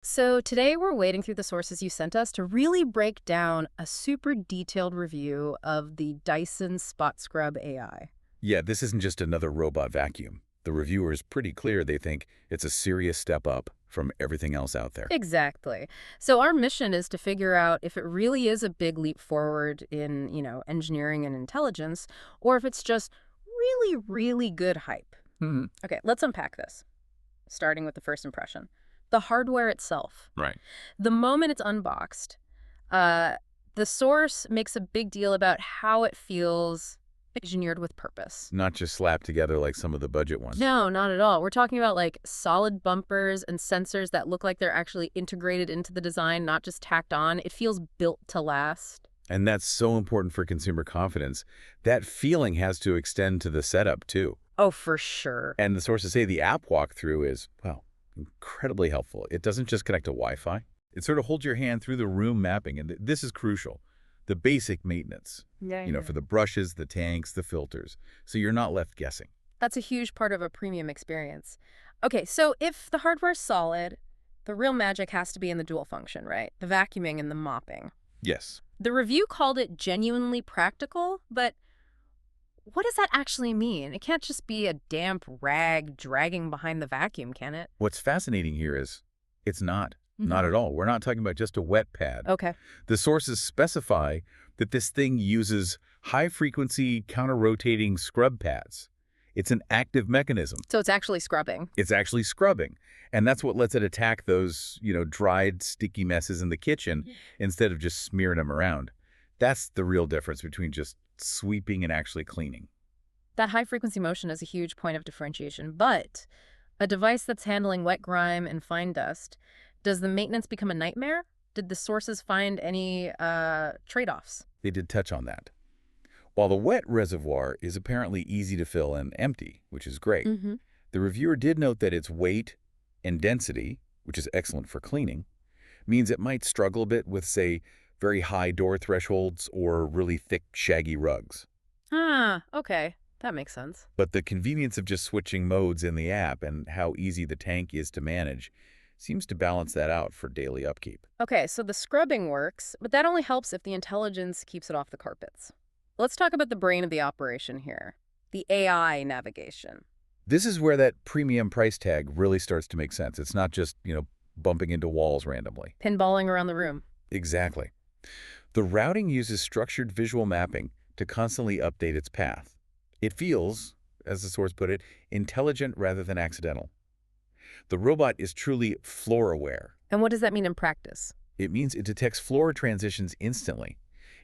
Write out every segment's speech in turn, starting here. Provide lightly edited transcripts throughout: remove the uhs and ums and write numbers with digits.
So today we're wading through the sources you sent us to really break down a super detailed review of the Dyson Spot Scrub AI. Yeah, this isn't just another robot vacuum. The reviewer is pretty clear they think it's a serious step up from everything else out there. Exactly. So our mission is to figure out if it really is a big leap forward in, engineering and intelligence, or if it's just really, really good hype. Hmm. Okay, let's unpack this, starting with the first impression. The hardware itself. Right. The moment it's unboxed, uh, the source makes a big deal about how it feels engineered with purpose. Not just slapped together like some of the budget ones. No, not at all. We're talking about like solid bumpers and sensors that look like they're actually integrated into the design, not just tacked on. It feels built to last. And that's so important for consumer confidence. That feeling has to extend to the setup, too. Oh, for sure. And the sources say the app walkthrough is, well, incredibly helpful. It doesn't just connect to Wi-Fi. It sort of holds your hand through the room mapping, and this is crucial. The basic maintenance, Yeah. for the brushes, the tanks, the filters, so you're not left guessing. That's a huge part of a premium experience. Okay, so if the hardware's solid, the real magic has to be in the dual function, right? The vacuuming and the mopping. Yes. The review called it genuinely practical, but what does that actually mean? It can't just be a damp rag dragging behind the vacuum, can it? What's fascinating here is it's not. Not at all. We're not talking about just a wet pad. Okay. The sources specify that this thing uses high-frequency counter-rotating scrub pads. It's an active mechanism. So it's actually scrubbing. It's actually scrubbing. And that's what lets it attack those, dried, sticky messes in the kitchen instead of just smearing them around. That's the real difference between just sweeping and actually cleaning. That high-frequency motion is a huge point of differentiation, but a device that's handling wet grime and fine dust, does the maintenance become a nightmare? Did the sources find any trade-offs? They did touch on that. While the wet reservoir is apparently easy to fill and empty, which is great, the reviewer did note that its weight and density, which is excellent for cleaning, means it might struggle a bit with, say, very high door thresholds or really thick, shaggy rugs. Ah, okay. That makes sense. But the convenience of just switching modes in the app and how easy the tank is to manage seems to balance that out for daily upkeep. Okay, so the scrubbing works, but that only helps if the intelligence keeps it off the carpets. Let's talk about the brain of the operation here, the AI navigation. This is where that premium price tag really starts to make sense. It's not just, bumping into walls randomly. Pinballing around the room. Exactly. The routing uses structured visual mapping to constantly update its path. It feels, as the source put it, intelligent rather than accidental. The robot is truly floor-aware. And what does that mean in practice? It means it detects floor transitions instantly.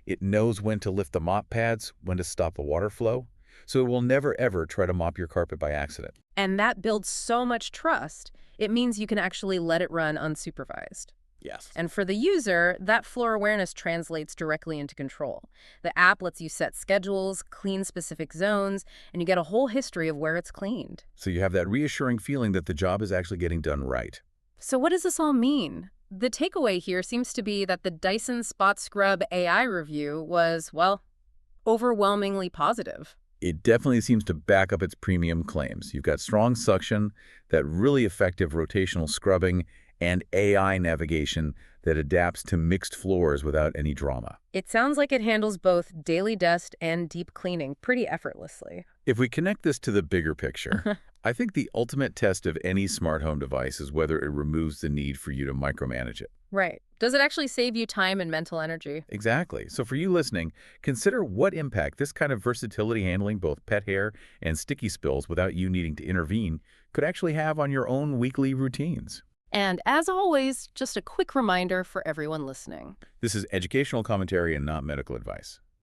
It knows when to lift the mop pads, when to stop the water flow, so it will never ever try to mop your carpet by accident. And that builds so much trust, it means you can actually let it run unsupervised. Yes. And for the user, that floor awareness translates directly into control. The app lets you set schedules, clean specific zones, and you get a whole history of where it's cleaned. So you have that reassuring feeling that the job is actually getting done right. So what does this all mean? The takeaway here seems to be that the Dyson Spot Scrub AI review was, well, overwhelmingly positive. It definitely seems to back up its premium claims. You've got strong suction, that really effective rotational scrubbing, and AI navigation that adapts to mixed floors without any drama. It sounds like it handles both daily dust and deep cleaning pretty effortlessly. If we connect this to the bigger picture, I think the ultimate test of any smart home device is whether it removes the need for you to micromanage it. Right. Does it actually save you time and mental energy? Exactly. So for you listening, consider what impact this kind of versatility handling both pet hair and sticky spills without you needing to intervene could actually have on your own weekly routines. And as always, just a quick reminder for everyone listening. This is educational commentary and not medical advice.